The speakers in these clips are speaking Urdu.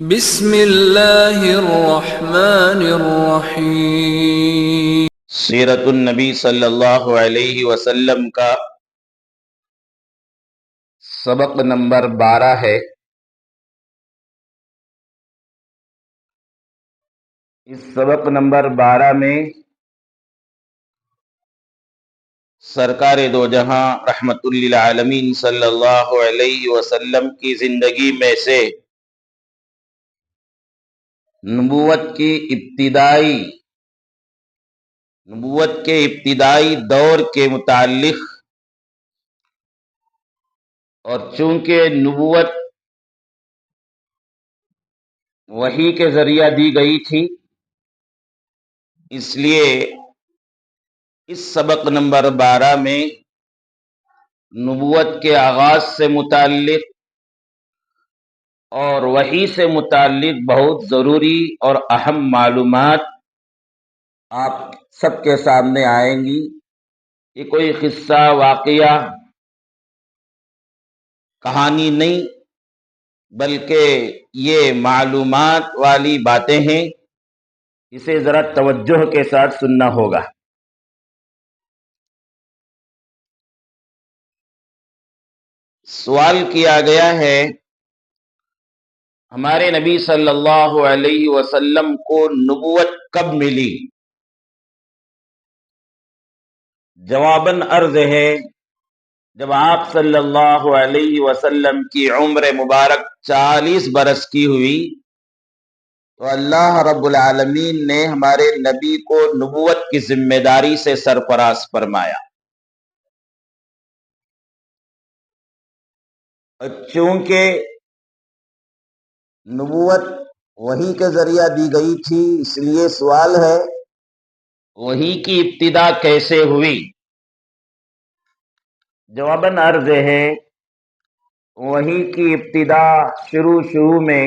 بسم اللہ الرحمن الرحیم۔ سیرت النبی صلی اللہ علیہ وسلم کا سبق نمبر 12 ہے۔ اس سبق نمبر 12 میں سرکار دو جہاں رحمت للعالمین صلی اللہ علیہ وسلم کی زندگی میں سے نبوت کے ابتدائی دور کے متعلق، اور چونکہ نبوت وحی کے ذریعہ دی گئی تھی، اس لیے اس سبق نمبر 12 میں نبوت کے آغاز سے متعلق اور وحی سے متعلق بہت ضروری اور اہم معلومات آپ سب کے سامنے آئیں گی۔ یہ کوئی قصہ، واقعہ، کہانی نہیں، بلکہ یہ معلومات والی باتیں ہیں۔ اسے ذرا توجہ کے ساتھ سننا ہوگا۔ سوال کیا گیا ہے، ہمارے نبی صلی اللہ علیہ وسلم کو نبوت کب ملی؟ جواباً عرض ہے، جب آپ صلی اللہ علیہ وسلم کی عمر مبارک 40 برس کی ہوئی تو اللہ رب العالمین نے ہمارے نبی کو نبوت کی ذمہ داری سے سرفراز فرمایا۔ چونکہ نبوت وحی کے ذریعہ دی گئی تھی، اس لیے سوال ہے، وحی کی ابتدا کیسے ہوئی؟ جواباً عرض ہے، وحی کی ابتدا شروع میں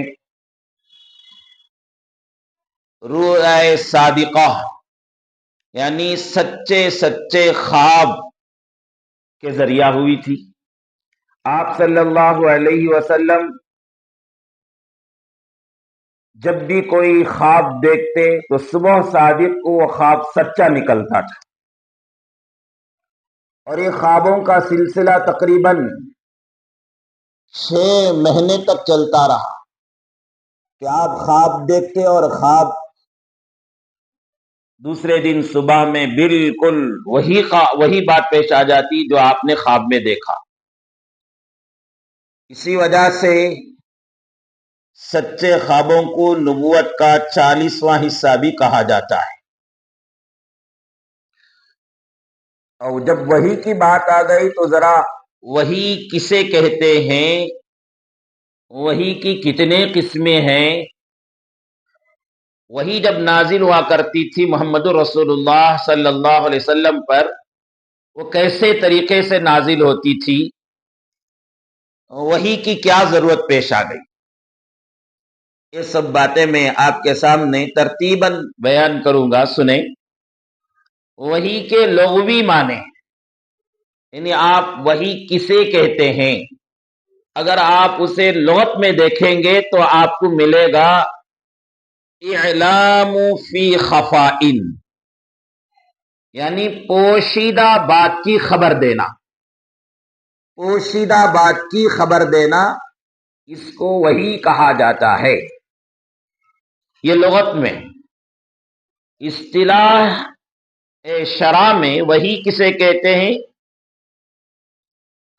رؤیا صادقہ یعنی سچے خواب کے ذریعہ ہوئی تھی۔ آپ صلی اللہ علیہ وسلم جب بھی کوئی خواب دیکھتے تو صبح صادق کو وہ خواب سچا نکلتا تھا، اور یہ خوابوں کا سلسلہ تقریباً 6 مہینے تک چلتا رہا کہ آپ خواب دیکھتے اور خواب دوسرے دن صبح میں بالکل وہی بات پیش آ جاتی جو آپ نے خواب میں دیکھا۔ اسی وجہ سے سچے خوابوں کو نبوت کا 40واں حصہ بھی کہا جاتا ہے۔ اور جب وحی کی بات آ گئی تو ذرا وحی کسے کہتے ہیں، وحی کی کتنے قسمیں ہیں، وحی جب نازل ہوا کرتی تھی محمد رسول اللہ صلی اللہ علیہ وسلم پر، وہ کیسے طریقے سے نازل ہوتی تھی، وحی کی کیا ضرورت پیش آ گئی، یہ سب باتیں میں آپ کے سامنے ترتیباً بیان کروں گا، سنیں۔ وحی کے لغوی معنی، یعنی آپ وحی کسے کہتے ہیں، اگر آپ اسے لغت میں دیکھیں گے تو آپ کو ملے گا اعلام فی خفائن، یعنی پوشیدہ بات کی خبر دینا۔ پوشیدہ بات کی خبر دینا، اس کو وحی کہا جاتا ہے۔ یہ لغت میں۔ اصطلاح شرع میں وحی کسے کہتے ہیں؟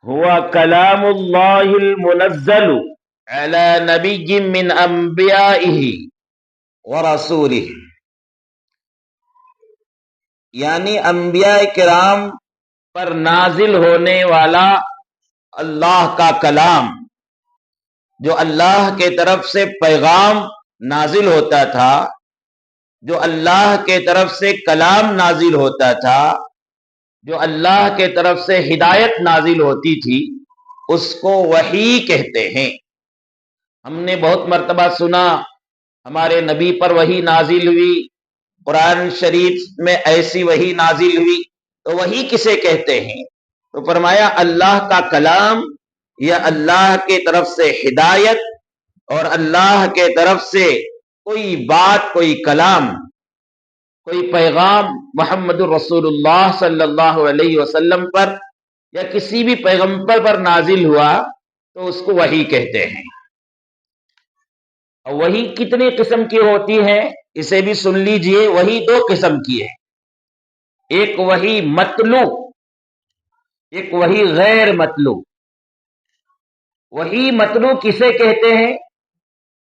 ہوا کلام اللہ المنزل علی نبی من انبیائہ ورسولہ، یعنی انبیاء کرام پر نازل ہونے والا اللہ کا کلام، جو اللہ کے طرف سے پیغام نازل ہوتا تھا، جو اللہ کے طرف سے کلام نازل ہوتا تھا، جو اللہ کے طرف سے ہدایت نازل ہوتی تھی، اس کو وحی کہتے ہیں۔ ہم نے بہت مرتبہ سنا ہمارے نبی پر وحی نازل ہوئی، قرآن شریف میں ایسی وحی نازل ہوئی، تو وحی کسے کہتے ہیں؟ تو فرمایا اللہ کا کلام یا اللہ کی طرف سے ہدایت اور اللہ کے طرف سے کوئی بات، کوئی کلام، کوئی پیغام محمد الرسول اللہ صلی اللہ علیہ وسلم پر یا کسی بھی پیغمبر پر نازل ہوا تو اس کو وحی کہتے ہیں۔ اور وحی کتنی قسم کی ہوتی ہے اسے بھی سن لیجئے۔ وحی دو قسم کی ہے، ایک وحی مطلوع، ایک وحی غیر مطلوع۔ وحی مطلوع کسے کہتے ہیں؟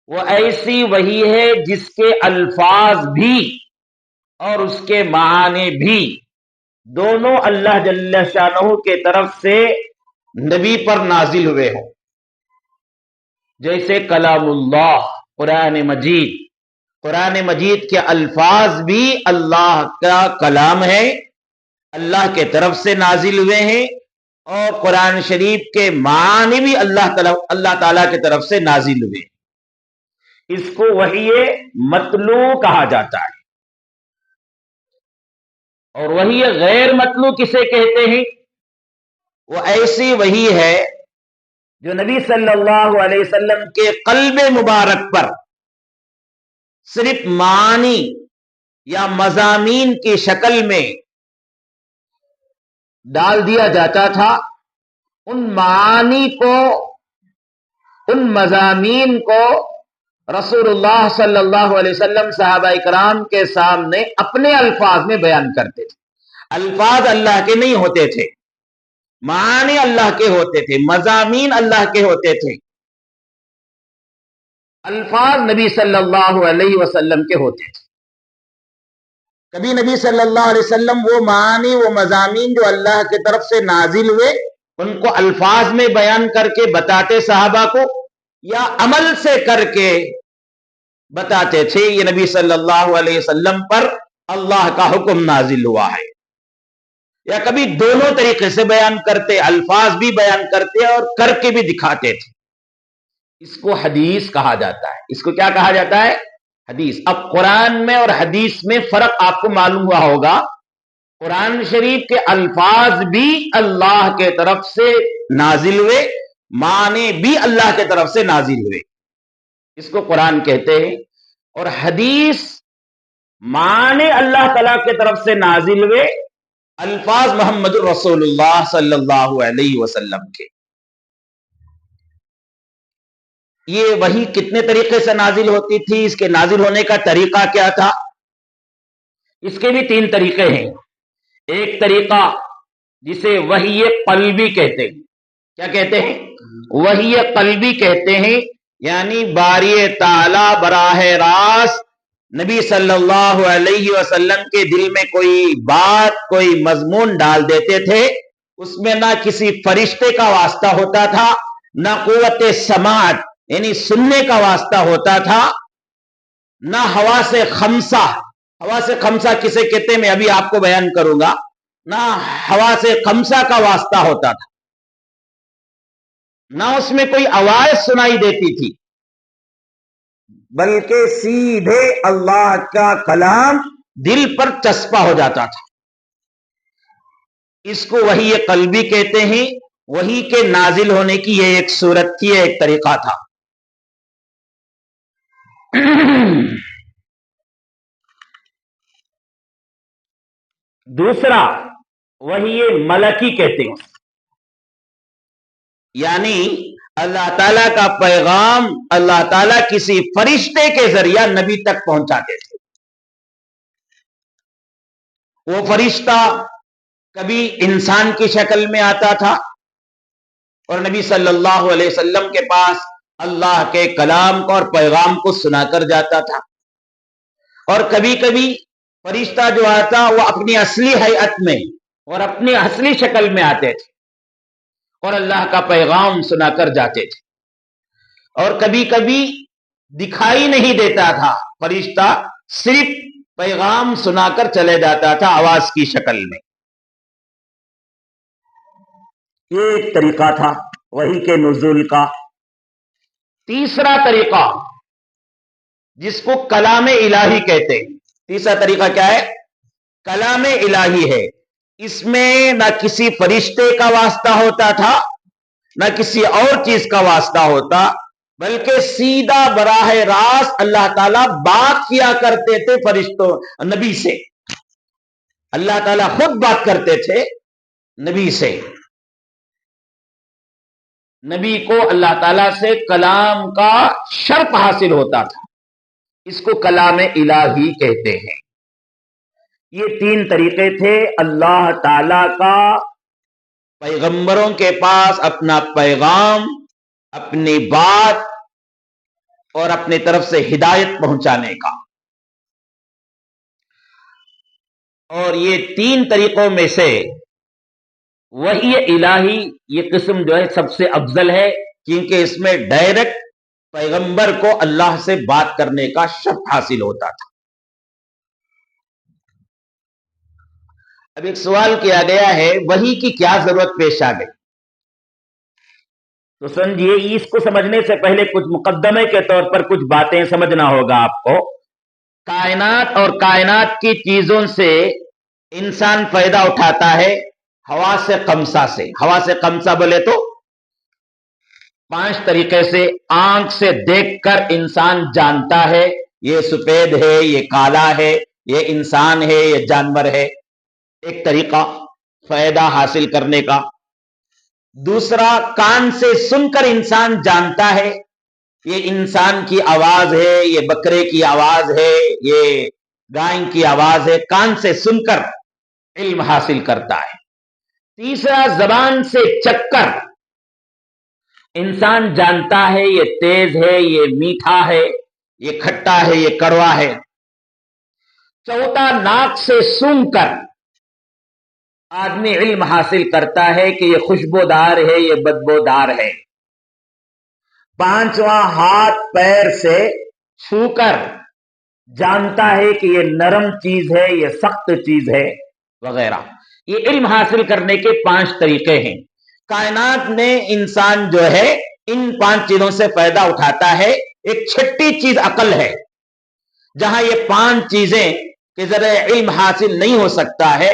وہ ایسی وحی ہے جس کے الفاظ بھی اور اس کے معنی بھی دونوں اللہ جل شانہ کے طرف سے نبی پر نازل ہوئے ہوں، جیسے کلام اللہ، قرآن مجید۔ قرآن مجید کے الفاظ بھی اللہ کا کلام ہے، اللہ کے طرف سے نازل ہوئے ہیں، اور قرآن شریف کے معنی بھی اللہ تعالیٰ کی طرف سے نازل ہوئے۔ اس کو وحی مطلوع کہا جاتا ہے۔ اور وحی غیر مطلوع کسے کہتے ہیں؟ وہ ایسی وحی ہے جو نبی صلی اللہ علیہ وسلم کے قلب مبارک پر صرف معنی یا مضامین کی شکل میں ڈال دیا جاتا تھا، ان معانی کو، ان مضامین کو رسول اللہ صلی اللہ علیہ وسلم صحابہ کرام کے سامنے اپنے الفاظ میں بیان کرتے تھے۔ الفاظ اللہ کے نہیں ہوتے تھے، معانی اللہ کے ہوتے تھے، مضامین اللہ کے ہوتے تھے، الفاظ نبی صلی اللہ علیہ وسلم کے ہوتے تھے۔ کبھی نبی صلی اللہ علیہ وسلم وہ معانی، وہ مضامین جو اللہ کی طرف سے نازل ہوئے ان کو الفاظ میں بیان کر کے بتاتے صحابہ کو، یا عمل سے کر کے بتاتے تھے یہ نبی صلی اللہ علیہ وسلم پر اللہ کا حکم نازل ہوا ہے، یا کبھی دونوں طریقے سے بیان کرتے، الفاظ بھی بیان کرتے اور کر کے بھی دکھاتے تھے۔ اس کو حدیث کہا جاتا ہے۔ اس کو کیا کہا جاتا ہے؟ حدیث۔ اب قرآن میں اور حدیث میں فرق آپ کو معلوم ہوا ہوگا۔ قرآن شریف کے الفاظ بھی اللہ کے طرف سے نازل ہوئے، معنی بھی اللہ کے طرف سے نازل ہوئے، اس کو قرآن کہتے ہیں۔ اور حدیث معنی اللہ تعالیٰ کی طرف سے نازل ہوئے، الفاظ محمد رسول اللہ صلی اللہ علیہ وسلم کے۔ یہ وحی کتنے طریقے سے نازل ہوتی تھی، اس کے نازل ہونے کا طریقہ کیا تھا؟ اس کے بھی تین طریقے ہیں۔ ایک طریقہ جسے وحی قلبی کہتے ہیں۔ کیا کہتے ہیں؟ وحی قلبی کہتے ہیں، یعنی باری تعالی براہ راست نبی صلی اللہ علیہ وسلم کے دل میں کوئی بات، کوئی مضمون ڈال دیتے تھے، اس میں نہ کسی فرشتے کا واسطہ ہوتا تھا، نہ قوت سماعت یعنی سننے کا واسطہ ہوتا تھا، نہ حواس خمسہ۔ حواس خمسہ کسے کہتے ہیں میں ابھی آپ کو بیان کروں گا۔ نہ حواس خمسہ کا واسطہ ہوتا تھا، نہ اس میں کوئی آواز سنائی دیتی تھی، بلکہ سیدھے اللہ کا کلام دل پر چسپا ہو جاتا تھا۔ اس کو وحی قلبی کہتے ہیں۔ وحی کے نازل ہونے کی یہ ایک صورت تھی، ایک طریقہ تھا۔ دوسرا وحی ملکی کہتے ہیں، یعنی اللہ تعالیٰ کا پیغام اللہ تعالیٰ کسی فرشتے کے ذریعہ نبی تک پہنچاتے تھے۔ وہ فرشتہ کبھی انسان کی شکل میں آتا تھا اور نبی صلی اللہ علیہ وسلم کے پاس اللہ کے کلام کو اور پیغام کو سنا کر جاتا تھا، اور کبھی کبھی فرشتہ جو آتا وہ اپنی اصلی ہیئت میں اور اپنی اصلی شکل میں آتے تھے اور اللہ کا پیغام سنا کر جاتے تھے، اور کبھی کبھی دکھائی نہیں دیتا تھا فرشتہ، صرف پیغام سنا کر چلے جاتا تھا آواز کی شکل میں۔ یہ ایک طریقہ تھا وحی کے نزول کا۔ تیسرا طریقہ جس کو کلام الہی کہتے ہیں، تیسرا طریقہ کیا ہے؟ کلام الہی ہے۔ اس میں نہ کسی فرشتے کا واسطہ ہوتا تھا، نہ کسی اور چیز کا واسطہ ہوتا، بلکہ سیدھا براہ راست اللہ تعالیٰ بات کیا کرتے تھے فرشتوں نبی سے. اللہ تعالیٰ خود بات کرتے تھے نبی سے. نبی کو اللہ تعالیٰ سے کلام کا شرف حاصل ہوتا تھا. اس کو کلام الہی کہتے ہیں. یہ 3 طریقے تھے اللہ تعالیٰ کا پیغمبروں کے پاس اپنا پیغام، اپنی بات اور اپنی طرف سے ہدایت پہنچانے کا. اور یہ 3 طریقوں میں سے وحی الہی یہ قسم جو ہے سب سے افضل ہے، کیونکہ اس میں ڈائریکٹ پیغمبر کو اللہ سے بات کرنے کا شرف حاصل ہوتا تھا. اب ایک سوال کیا گیا ہے وحی کی کیا ضرورت پیش آ گئی؟ تو سمجھیے اس کو سمجھنے سے پہلے کچھ مقدمے کے طور پر کچھ باتیں سمجھنا ہوگا آپ کو. کائنات اور کائنات کی چیزوں سے انسان فائدہ اٹھاتا ہے حواس خمسہ سے. حواس خمسہ بولے تو 5 طریقے سے. آنکھ سے دیکھ کر انسان جانتا ہے یہ سفید ہے، یہ کالا ہے، یہ انسان ہے، یہ جانور ہے. ایک طریقہ فائدہ حاصل کرنے کا. دوسرا کان سے سن کر انسان جانتا ہے یہ انسان کی آواز ہے، یہ بکرے کی آواز ہے، یہ گائے کی آواز ہے. کان سے سن کر علم حاصل کرتا ہے. تیسرا زبان سے چکھ کر انسان جانتا ہے یہ تیز ہے، یہ میٹھا ہے، یہ کھٹا ہے، یہ کڑوا ہے. چوتھا ناک سے سونگھ کر آدمی علم حاصل کرتا ہے کہ یہ خوشبودار ہے، یہ بدبودار ہے. پانچواں ہاتھ پیر سے چھو کر جانتا ہے کہ یہ نرم چیز ہے، یہ سخت چیز ہے وغیرہ. یہ علم حاصل کرنے کے 5 طریقے ہیں. کائنات میں انسان جو ہے ان 5 چیزوں سے فائدہ اٹھاتا ہے. ایک چھٹی چیز عقل ہے. جہاں یہ 5 چیزیں کے ذریعے علم حاصل نہیں ہو سکتا ہے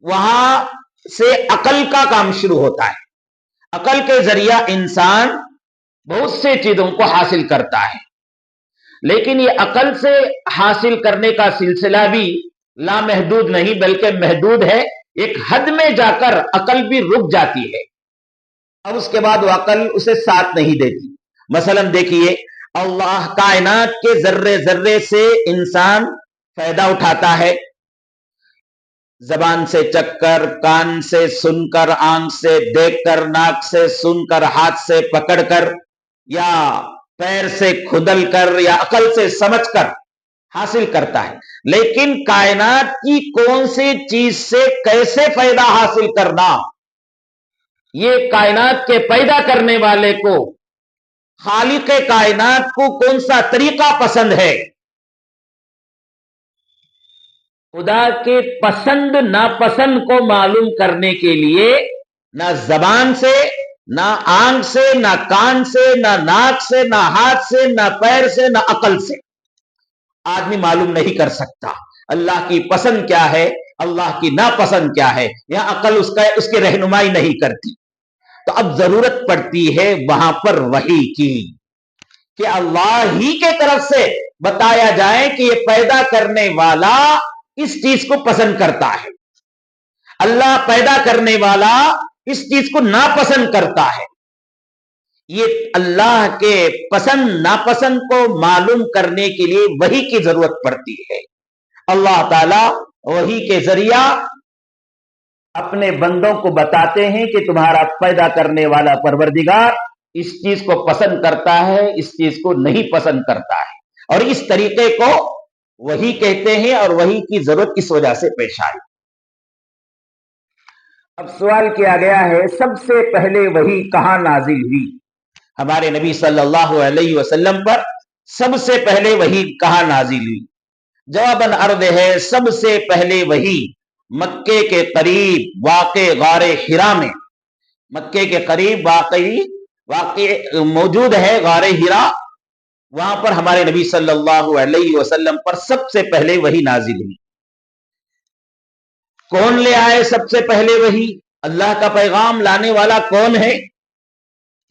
وہاں سے عقل کا کام شروع ہوتا ہے. عقل کے ذریعہ انسان بہت سے چیزوں کو حاصل کرتا ہے. لیکن یہ عقل سے حاصل کرنے کا سلسلہ بھی لامحدود نہیں بلکہ محدود ہے. ایک حد میں جا کر عقل بھی رک جاتی ہے اور اس کے بعد وہ عقل اسے ساتھ نہیں دیتی. مثلا دیکھیے اللہ کائنات کے ذرے ذرے سے انسان فائدہ اٹھاتا ہے. زبان سے چکھ کر، کان سے سن کر، آنکھ سے دیکھ کر، ناک سے سن کر، ہاتھ سے پکڑ کر، یا پیر سے کھدل کر، یا عقل سے سمجھ کر حاصل کرتا ہے. لیکن کائنات کی کون سی چیز سے کیسے فائدہ حاصل کرنا یہ کائنات کے پیدا کرنے والے کو، خالق کائنات کو کون سا طریقہ پسند ہے. خدا کے پسند ناپسند کو معلوم کرنے کے لیے نہ زبان سے، نہ آنکھ سے، نہ کان سے، نہ ناک سے، نہ ہاتھ سے، نہ پیر سے، نہ عقل سے آدمی معلوم نہیں کر سکتا اللہ کی پسند کیا ہے، اللہ کی ناپسند کیا ہے. یہاں عقل اس کی رہنمائی نہیں کرتی. تو اب ضرورت پڑتی ہے وہاں پر وحی کی کہ اللہ ہی کے طرف سے بتایا جائے کہ یہ پیدا کرنے والا اس چیز کو پسند کرتا ہے، اللہ پیدا کرنے والا اس چیز کو ناپسند کرتا ہے. یہ اللہ کے پسند ناپسند کو معلوم کرنے کے لیے وحی کی ضرورت پڑتی ہے. اللہ تعالی وحی کے ذریعہ اپنے بندوں کو بتاتے ہیں کہ تمہارا پیدا کرنے والا پروردگار اس چیز کو پسند کرتا ہے، اس چیز کو نہیں پسند کرتا ہے. اور اس طریقے کو وحی کہتے ہیں اور وحی کی ضرورت اس وجہ سے پیش آئی. اب سوال کیا گیا ہے سب سے پہلے وحی کہاں نازل ہوئی؟ ہمارے نبی صلی اللہ علیہ وسلم پر سب سے پہلے وحی کہاں نازل ہوئی؟ جواباً عرض ہے سب سے پہلے وحی مکے کے قریب واقع غار حرا میں، مکے کے قریب واقع موجود ہے غار حرا، وہاں پر ہمارے نبی صلی اللہ علیہ وسلم پر سب سے پہلے وحی نازل ہوئی. کون لے آئے سب سے پہلے وحی؟ اللہ کا پیغام لانے والا کون ہے؟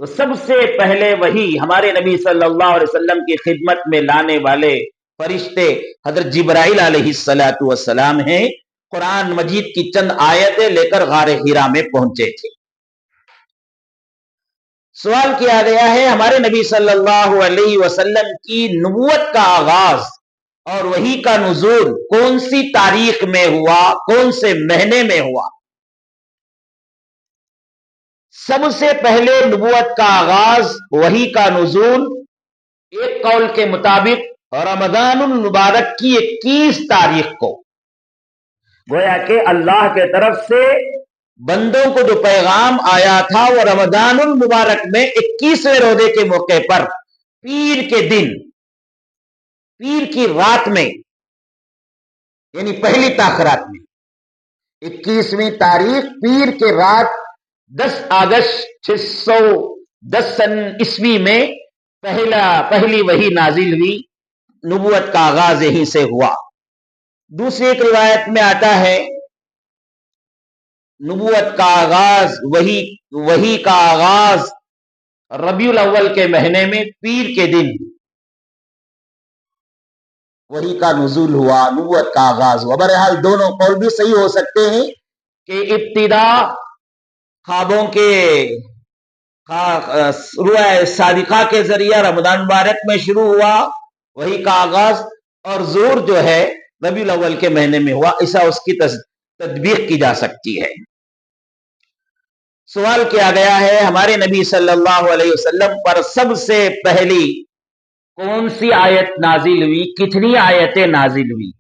تو سب سے پہلے وہی ہمارے نبی صلی اللہ علیہ وسلم کی خدمت میں لانے والے فرشتے حضرت جبرائیل علیہ الصلوۃ والسلام ہیں. قرآن مجید کی چند آیتیں لے کر غار حرا میں پہنچے تھے. سوال کیا گیا ہے ہمارے نبی صلی اللہ علیہ وسلم کی نبوت کا آغاز اور وحی کا نزول کون سی تاریخ میں ہوا، کون سے مہینے میں ہوا؟ سب سے پہلے نبوت کا آغاز، وحی کا نزول ایک قول کے مطابق رمضان المبارک کی 21 تاریخ کو، گویا کہ اللہ کے طرف سے بندوں کو جو پیغام آیا تھا وہ رمضان المبارک میں 21ویں روزے کے موقع پر پیر کے دن، پیر کی رات میں، یعنی پہلی تاخرات میں 21ویں تاریخ پیر کے رات 10 اگست 610 سن عیسوی میں پہلی وحی نازل ہوئی. نبوت کا آغاز یہیں سے ہوا. دوسری ایک روایت میں آتا ہے نبوت کا آغاز، وحی کا آغاز ربیع الاول کے مہینے میں پیر کے دن وحی کا نزول ہوا، نبوت کا آغاز ہوا. بہرحال دونوں قول بھی صحیح ہو سکتے ہیں کہ ابتدا خوابوں کے رؤیا صادقہ کے ذریعہ رمضان مبارک میں شروع ہوا وحی کا آغاز، اور ظہور جو ہے ربیع الاول کے مہینے میں ہوا. ایسا اس کی تطبیق کی جا سکتی ہے. سوال کیا گیا ہے ہمارے نبی صلی اللہ علیہ وسلم پر سب سے پہلی کون سی آیت نازل ہوئی، کتنی آیتیں نازل ہوئی؟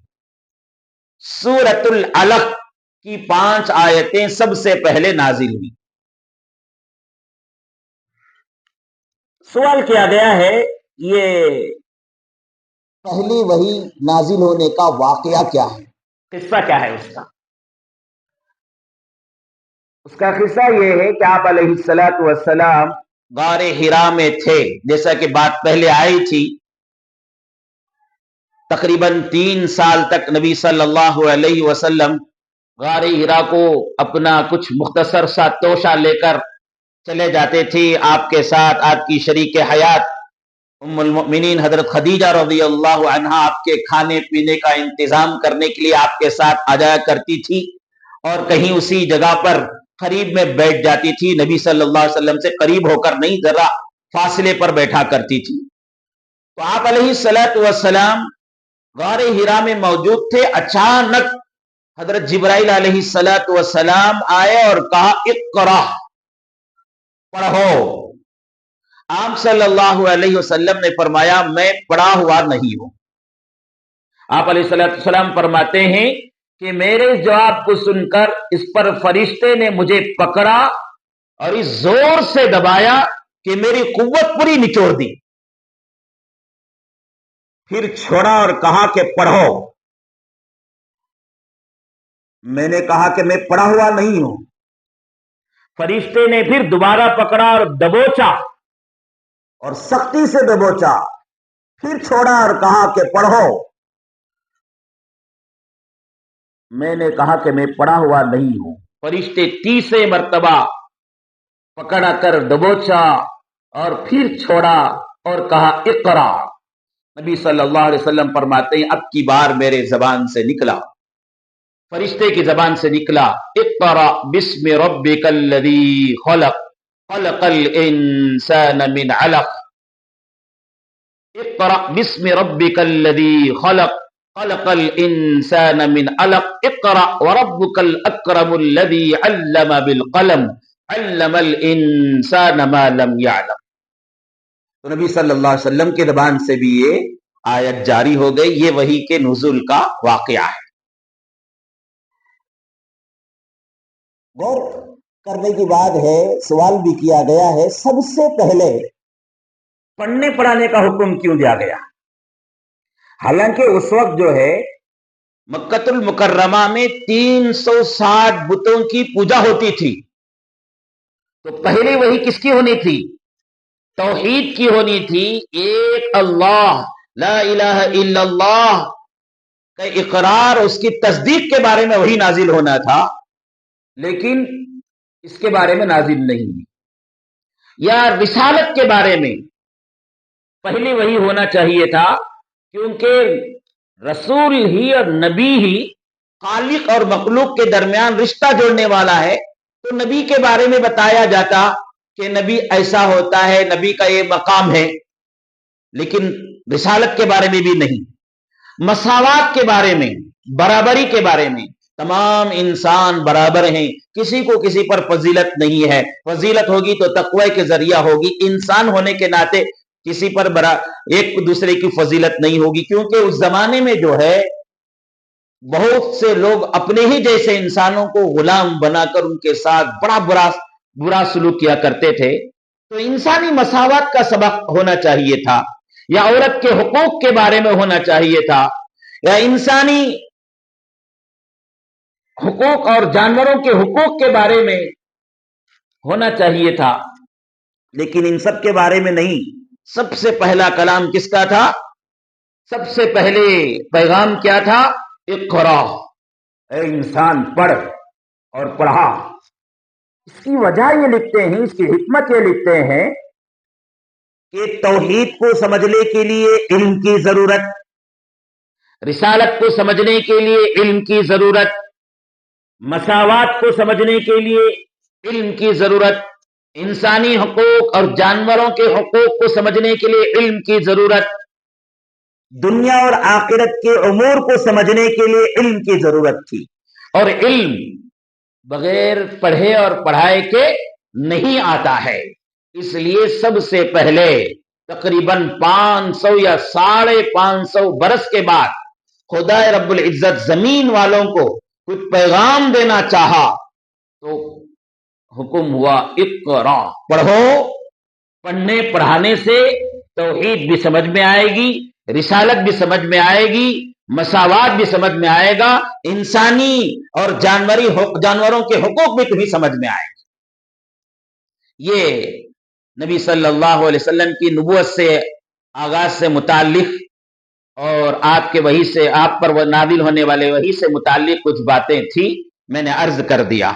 سورۃ العلق کی 5 آیتیں سب سے پہلے نازل ہوئی. سوال کیا گیا ہے یہ پہلی وحی نازل ہونے کا واقعہ کیا ہے، قصہ کیا ہے اس کا قصہ یہ ہے کہ آپ علیہ الصلوۃ والسلام غار حرا میں تھے. جیسا کہ بات پہلے آئی تھی، تقریباً 3 سال تک نبی صلی اللہ علیہ وسلم غار حرا کو اپنا کچھ مختصر سا توشہ لے کر چلے جاتے تھے. آپ کے ساتھ آپ کی شریک حیات ام المؤمنین حضرت خدیجہ رضی اللہ عنہا آپ کے کھانے پینے کا انتظام کرنے کے لیے آپ کے ساتھ آ جایا کرتی تھی، اور کہیں اسی جگہ پر قریب میں بیٹھ جاتی تھی. نبی صلی اللہ علیہ وسلم سے قریب ہو کر نہیں، ذرا فاصلے پر بیٹھا کرتی تھی. تو آپ علیہ الصلوۃ والسلام غار حرا میں موجود تھے. اچانک حضرت جبرائیل علیہ الصلوۃ والسلام آئے اور کہا اقرا، پڑھو. آپ صلی اللہ علیہ وسلم نے فرمایا میں پڑھا ہوا نہیں ہوں. آپ علیہ الصلوۃ والسلام فرماتے ہیں کہ میرے جواب کو سن کر اس پر فرشتے نے مجھے پکڑا اور اس زور سے دبایا کہ میری قوت پوری نچوڑ دی. پھر چھوڑا اور کہا کہ پڑھو. میں نے کہا کہ میں پڑھا ہوا نہیں ہوں. فرشتے نے پھر دوبارہ پکڑا اور دبوچا، اور سختی سے دبوچا. پھر چھوڑا اور کہا کہ پڑھو. میں نے کہا کہ میں پڑھا ہوا نہیں ہوں. فرشتے 30 مرتبہ پکڑا کر دبوچا اور پھر چھوڑا اور کہا اقرا. نبی صلی اللہ علیہ وسلم فرماتے ہیں اب کی بار میرے زبان سے نکلا، فرشتے کی زبان سے نکلا اقرا بسم ربک الذی خلق خلق الانسان من علق. اقرا بسم ربک الذی خلق خلق الانسان من علق. اقرا وربک الاکرم الذی علم بالقلم علم الانسان ما لم يعلم. تو نبی صلی اللہ علیہ وسلم کے زبان سے بھی یہ آیت جاری ہو گئی. یہ وحی کے نزول کا واقعہ ہے. غور کرنے کی بات ہے، سوال بھی کیا گیا ہے سب سے پہلے پڑھنے پڑھانے کا حکم کیوں دیا گیا؟ حالانکہ اس وقت جو ہے مکہ المکرمہ میں 360 بتوں کی پوجا ہوتی تھی. تو پہلی وحی کس کی ہونی تھی؟ توحید کی ہونی تھی. ایک اللہ لا الہ الا اللہ کا اقرار، اس کی تصدیق کے بارے میں وحی نازل ہونا تھا، لیکن اس کے بارے میں نازل نہیں ہوئی. یا رسالت کے بارے میں پہلی وہی ہونا چاہیے تھا، کیونکہ رسول ہی اور نبی ہی خالق اور مخلوق کے درمیان رشتہ جوڑنے والا ہے، تو نبی کے بارے میں بتایا جاتا کہ نبی ایسا ہوتا ہے، نبی کا یہ مقام ہے، لیکن رسالت کے بارے میں بھی نہیں، مساوات کے بارے میں، برابری کے بارے میں، تمام انسان برابر ہیں، کسی کو کسی پر فضیلت نہیں ہے، فضیلت ہوگی تو تقوی کے ذریعہ ہوگی، انسان ہونے کے ناطے کسی پر ایک دوسرے کی فضیلت نہیں ہوگی، کیونکہ اس زمانے میں جو ہے بہت سے لوگ اپنے ہی جیسے انسانوں کو غلام بنا کر ان کے ساتھ بڑا برا سلوک کیا کرتے تھے، تو انسانی مساوات کا سبق ہونا چاہیے تھا، یا عورت کے حقوق کے بارے میں ہونا چاہیے تھا، یا انسانی حقوق اور جانوروں کے حقوق کے بارے میں ہونا چاہیے تھا، لیکن ان سب کے بارے میں نہیں۔ سب سے پہلا کلام کس کا تھا؟ سب سے پہلے پیغام کیا تھا؟ اقرا، اے انسان پڑھ اور پڑھا۔ اس کی وجہ یہ لکھتے ہیں، اس کی حکمت یہ لکھتے ہیں کہ توحید کو سمجھنے کے لیے علم کی ضرورت، رسالت کو سمجھنے کے لیے علم کی ضرورت، مساوات کو سمجھنے کے لیے علم کی ضرورت، انسانی حقوق اور جانوروں کے حقوق کو سمجھنے کے لیے علم کی ضرورت، دنیا اور آخرت کے امور کو سمجھنے کے لیے علم کی ضرورت تھی، اور علم بغیر پڑھے اور پڑھائے کے نہیں آتا ہے۔ اس لیے سب سے پہلے تقریباً 500 یا 550 برس کے بعد خدا رب العزت زمین والوں کو کچھ پیغام دینا چاہا تو حکم ہوا اقرا، پڑھو۔ پڑھنے پڑھانے سے توحید بھی سمجھ میں آئے گی، رسالت بھی سمجھ میں آئے گی، مساوات بھی سمجھ میں آئے گا، انسانی اور جانوروں کے حقوق بھی تمہیں سمجھ میں آئے گا۔ یہ نبی صلی اللہ علیہ وسلم کی نبوت سے آغاز سے متعلق اور آپ کے وحی سے، آپ پر نازل ہونے والے وحی سے متعلق کچھ باتیں تھی، میں نے عرض کر دیا۔